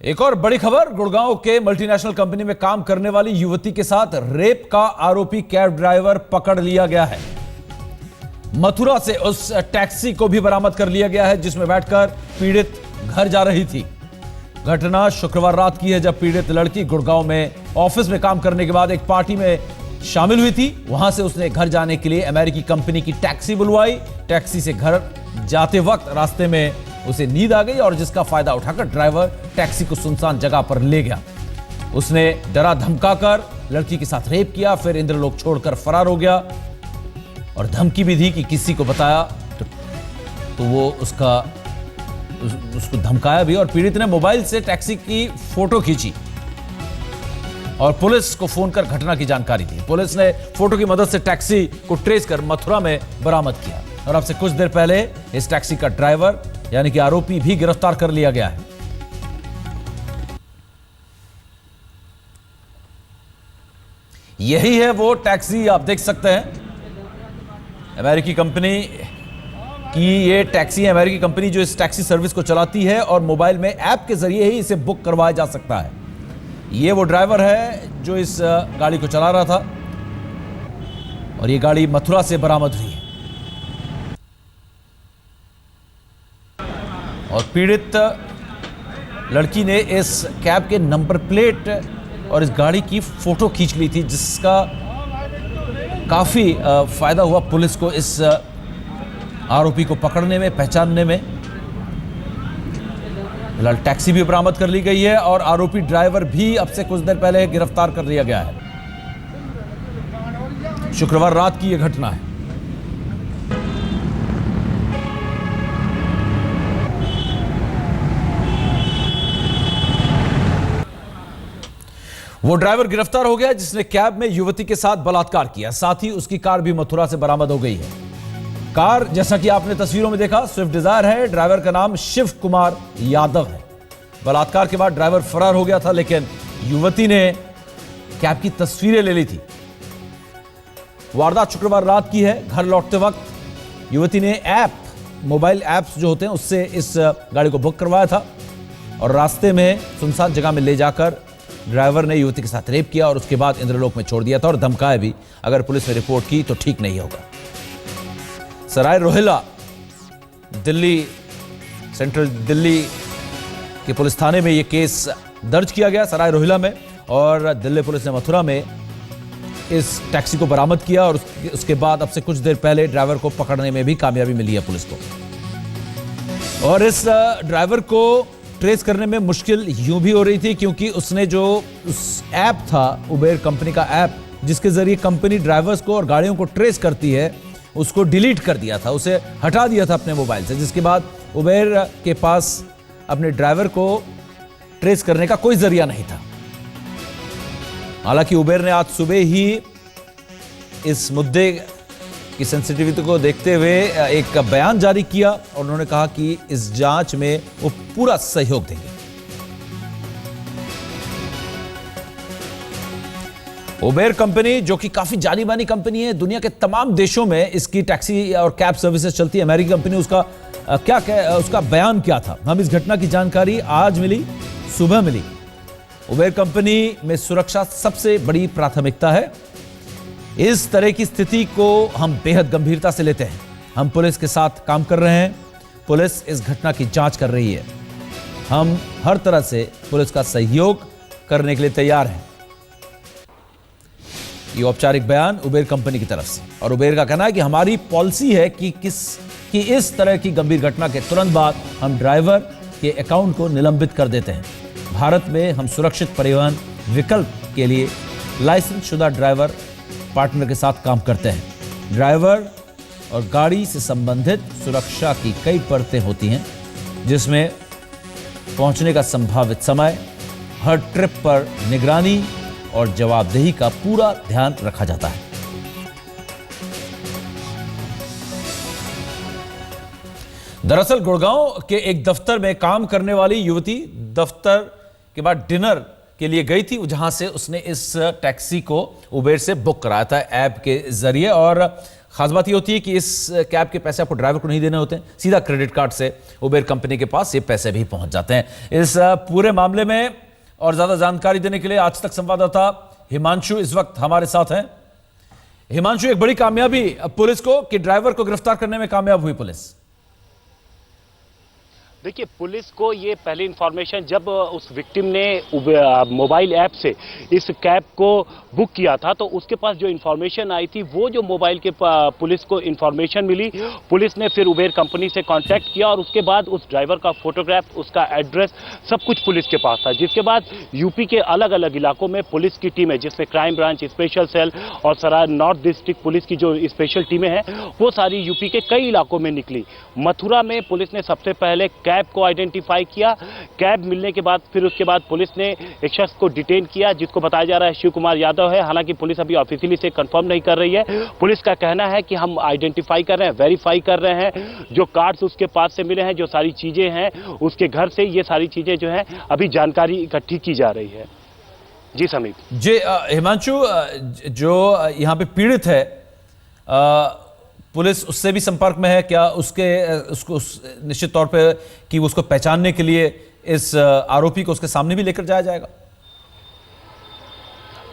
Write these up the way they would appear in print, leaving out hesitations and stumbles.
एक और बड़ी खबर, गुड़गांव के मल्टीनेशनल कंपनी में काम करने वाली युवती के साथ रेप का आरोपी कैब ड्राइवर पकड़ लिया गया है। मथुरा से उस टैक्सी को भी बरामद कर लिया गया है जिसमें बैठकर पीड़ित घर जा रही थी। घटना शुक्रवार रात की है जब पीड़ित लड़की गुड़गांव में ऑफिस में काम करने के बाद एक पार्टी में शामिल हुई थी। वहां से उसने घर जाने के लिए अमेरिकी कंपनी की टैक्सी बुलवाई। टैक्सी से घर जाते वक्त रास्ते में उसे नींद आ गई और जिसका फायदा उठाकर ड्राइवर टैक्सी को सुनसान जगह पर ले गया। उसने डरा धमकाकर लड़की के साथ रेप किया, फिर इंद्रलोक छोड़कर फरार हो गया और धमकी भी दी कि किसी को बताया तो वो उसको धमकाया भी। और पीड़ित ने मोबाइल से टैक्सी की फोटो खींची और पुलिस को फोन कर घटना की जानकारी दी। पुलिस ने फोटो की मदद से टैक्सी को ट्रेस कर मथुरा में बरामद किया और अब से कुछ देर पहले इस टैक्सी का ड्राइवर यानी कि आरोपी भी गिरफ्तार कर लिया गया है। यही है वो टैक्सी, आप देख सकते हैं अमेरिकी कंपनी की ये टैक्सी है। अमेरिकी कंपनी जो इस टैक्सी सर्विस को चलाती है और मोबाइल में ऐप के जरिए ही इसे बुक करवाया जा सकता है। ये वो ड्राइवर है जो इस गाड़ी को चला रहा था और ये गाड़ी मथुरा से बरामद हुई है। और पीड़ित लड़की ने इस कैब के नंबर प्लेट और इस गाड़ी की फोटो खींच ली थी जिसका काफी फायदा हुआ पुलिस को इस आरोपी को पकड़ने में, पहचानने में। फिलहाल टैक्सी भी बरामद कर ली गई है और आरोपी ड्राइवर भी अब से कुछ देर पहले गिरफ्तार कर लिया गया है। शुक्रवार रात की यह घटना है। वो ड्राइवर गिरफ्तार हो गया जिसने कैब में युवती के साथ बलात्कार किया। साथ ही उसकी कार भी मथुरा से बरामद हो गई है। कार जैसा कि आपने तस्वीरों में देखा स्विफ्ट डिजायर है। ड्राइवर का नाम शिव कुमार यादव है। बलात्कार के बाद ड्राइवर फरार हो गया था लेकिन युवती ने कैब की तस्वीरें ले ली थी। वारदात शुक्रवार रात की है। घर लौटते वक्त युवती ने मोबाइल ऐप्स जो होते हैं उससे इस गाड़ी को बुक करवाया था और रास्ते में सुनसान जगह में ले जाकर ड्राइवर ने युवती के साथ रेप किया और उसके बाद इंद्रलोक में छोड़ दिया था और धमकाया भी अगर पुलिस ने रिपोर्ट की तो ठीक नहीं होगा। सराय रोहिला दिल्ली, सेंट्रल दिल्ली के पुलिस थाने में यह केस दर्ज किया गया सराय रोहिला में और दिल्ली पुलिस ने मथुरा में इस टैक्सी को बरामद किया और उसके बाद अब से कुछ देर पहले ड्राइवर को पकड़ने में भी कामयाबी मिली है पुलिस को। और इस ड्राइवर को ट्रेस करने में मुश्किल यूं भी हो रही थी क्योंकि उसने जो उस ऐप था, उबेर कंपनी का ऐप जिसके जरिए कंपनी ड्राइवर्स को और गाड़ियों को ट्रेस करती है, उसको डिलीट कर दिया था, उसे हटा दिया था अपने मोबाइल से, जिसके बाद उबेर के पास अपने ड्राइवर को ट्रेस करने का कोई जरिया नहीं था। हालांकि उबेर ने आज सुबह ही इस मुद्दे की सेंसिटिविटी को देखते हुए एक बयान जारी किया और उन्होंने कहा कि इस जांच में वो पूरा सहयोग देंगे। उबेर कंपनी जो कि काफी जानी मानी कंपनी है, दुनिया के तमाम देशों में इसकी टैक्सी और कैब सर्विसेज चलती है। अमेरिकी कंपनी उसका बयान क्या था, हम इस घटना की जानकारी आज मिली, सुबह मिली। उबेर कंपनी में सुरक्षा सबसे बड़ी प्राथमिकता है। इस तरह की स्थिति को हम बेहद गंभीरता से लेते हैं। हम पुलिस के साथ काम कर रहे हैं। पुलिस इस घटना की जांच कर रही है। हम हर तरह से पुलिस का सहयोग करने के लिए तैयार हैं। ये औपचारिक बयान उबेर कंपनी की तरफ से। और उबेर का कहना है कि हमारी पॉलिसी है कि इस तरह की गंभीर घटना के तुरंत बाद हम ड्राइवर के अकाउंट को निलंबित कर देते हैं। भारत में हम सुरक्षित परिवहन विकल्प के लिए लाइसेंस शुदा ड्राइवर पार्टनर के साथ काम करते हैं। ड्राइवर और गाड़ी से संबंधित सुरक्षा की कई परतें होती हैं जिसमें पहुंचने का संभावित समय, हर ट्रिप पर निगरानी और जवाबदेही का पूरा ध्यान रखा जाता है। दरअसल गुड़गांव के एक दफ्तर में काम करने वाली युवती दफ्तर के बाद डिनर के लिए गई थी, जहां से उसने इस टैक्सी को उबेर से बुक कराया था ऐप के जरिए। और खास बात ये होती है कि इस कैब के पैसे आपको ड्राइवर को नहीं देने होते हैं, सीधा क्रेडिट कार्ड से उबेर कंपनी के पास ये पैसे भी पहुंच जाते हैं। इस पूरे मामले में और ज्यादा जानकारी देने के लिए आज तक संवाददाता हिमांशु इस वक्त हमारे साथ हैं। हिमांशु, एक बड़ी कामयाबी पुलिस को कि ड्राइवर को गिरफ्तार करने में कामयाब हुई पुलिस। देखिए, पुलिस को ये पहली इंफॉर्मेशन जब उस विक्टिम ने मोबाइल ऐप से इस कैब को बुक किया था, तो उसके पास जो इंफॉर्मेशन आई थी, वो जो मोबाइल के पुलिस को इंफॉर्मेशन मिली, पुलिस ने फिर उबेर कंपनी से कांटेक्ट किया और उसके बाद उस ड्राइवर का फोटोग्राफ, उसका एड्रेस, सब कुछ पुलिस के पास था। जिसके बाद यूपी के अलग अलग इलाकों में पुलिस की टीमें, जिसमें क्राइम ब्रांच, स्पेशल सेल और सराय नॉर्थ डिस्ट्रिक्ट पुलिस की जो स्पेशल टीमें हैं, वो सारी यूपी के कई इलाकों में निकली। मथुरा में पुलिस ने सबसे पहले कैब को आइडेंटिफाई किया। कैब मिलने के बाद फिर उसके बाद पुलिस ने एक शख्स को डिटेन किया, जिसको बताया जा रहा है शिव कुमार यादव है। हालांकि पुलिस अभी ऑफिशियली से कंफर्म नहीं कर रही है। पुलिस का कहना है कि हम आइडेंटिफाई कर रहे हैं, वेरीफाई कर रहे हैं, जो कार्ड्स उसके पास से मिले हैं, जो सारी चीजें हैं उसके घर से, ये सारी चीजें जो है अभी जानकारी इकट्ठी की जा रही है। जी समीप जी। हिमांशु, जो यहाँ पे पीड़ित है, पुलिस उससे भी संपर्क में है क्या? उसको निश्चित तौर पे कि उसको पहचानने के लिए इस आरोपी को उसके सामने भी लेकर जाया जाएगा?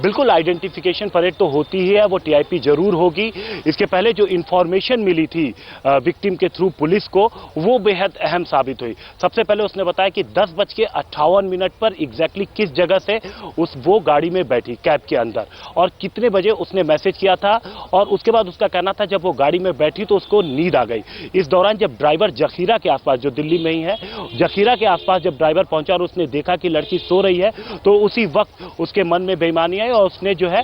बिल्कुल, आइडेंटिफिकेशन परेड तो होती ही है, वो टीआईपी जरूर होगी। इसके पहले जो इंफॉर्मेशन मिली थी विक्टिम के थ्रू पुलिस को, वो बेहद अहम साबित हुई। सबसे पहले उसने बताया कि 10:58 पर एग्जैक्टली किस जगह से वो गाड़ी में बैठी कैब के अंदर और कितने बजे उसने मैसेज किया था। और उसके बाद उसका कहना था जब वो गाड़ी में बैठी तो उसको नींद आ गई। इस दौरान जब ड्राइवर जखीरा के आसपास, जो दिल्ली में ही है, जखीरा के आसपास जब ड्राइवर पहुंचा और उसने देखा कि लड़की सो रही है, तो उसी वक्त उसके मन में बेईमानी आई और उसने जो है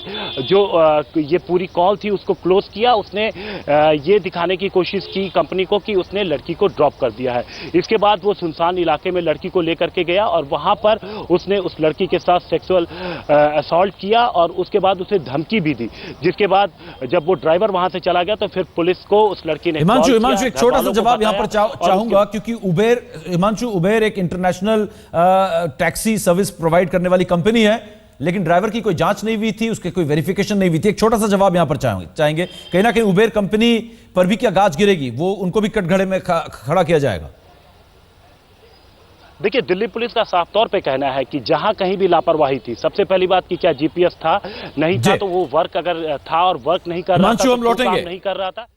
ये पूरी कॉल थी उसको क्लोज किया। उसने ये दिखाने की कोशिश की कंपनी को कि उसने लड़की को ड्रॉप कर दिया है। इसके बाद वो सुनसान इलाके में लड़की को लेकर के गया और वहां पर उसने उस लड़की के साथ सेक्सुअल असॉल्ट किया और उसके बाद उसे धमकी भी दी। जिसके बाद जब वो ड्राइवर वहां से चला गया तो फिर पुलिस को उस लड़की ने हिमांशु, एक छोटा सा जवाब यहां पर चाहूंगा, क्योंकि उबेर एक इंटरनेशनल टैक्सी सर्विस प्रोवाइड करने वाली कंपनी है, लेकिन ड्राइवर की कोई जांच नहीं हुई थी, उसके कोई वेरिफिकेशन नहीं हुई थी। एक छोटा सा जवाब यहां पर चाहेंगे, कहीं ना कहीं उबेर कंपनी पर भी क्या गाज गिरेगी? वो उनको भी कटघरे में खड़ा किया जाएगा? देखिए, दिल्ली पुलिस का साफ तौर पे कहना है कि जहां कहीं भी लापरवाही थी, सबसे पहली बात कि क्या जीपीएस था, नहीं था तो वो वर्क अगर था और वर्क नहीं कर रहा था, हम लौटेंगे, नहीं कर रहा था।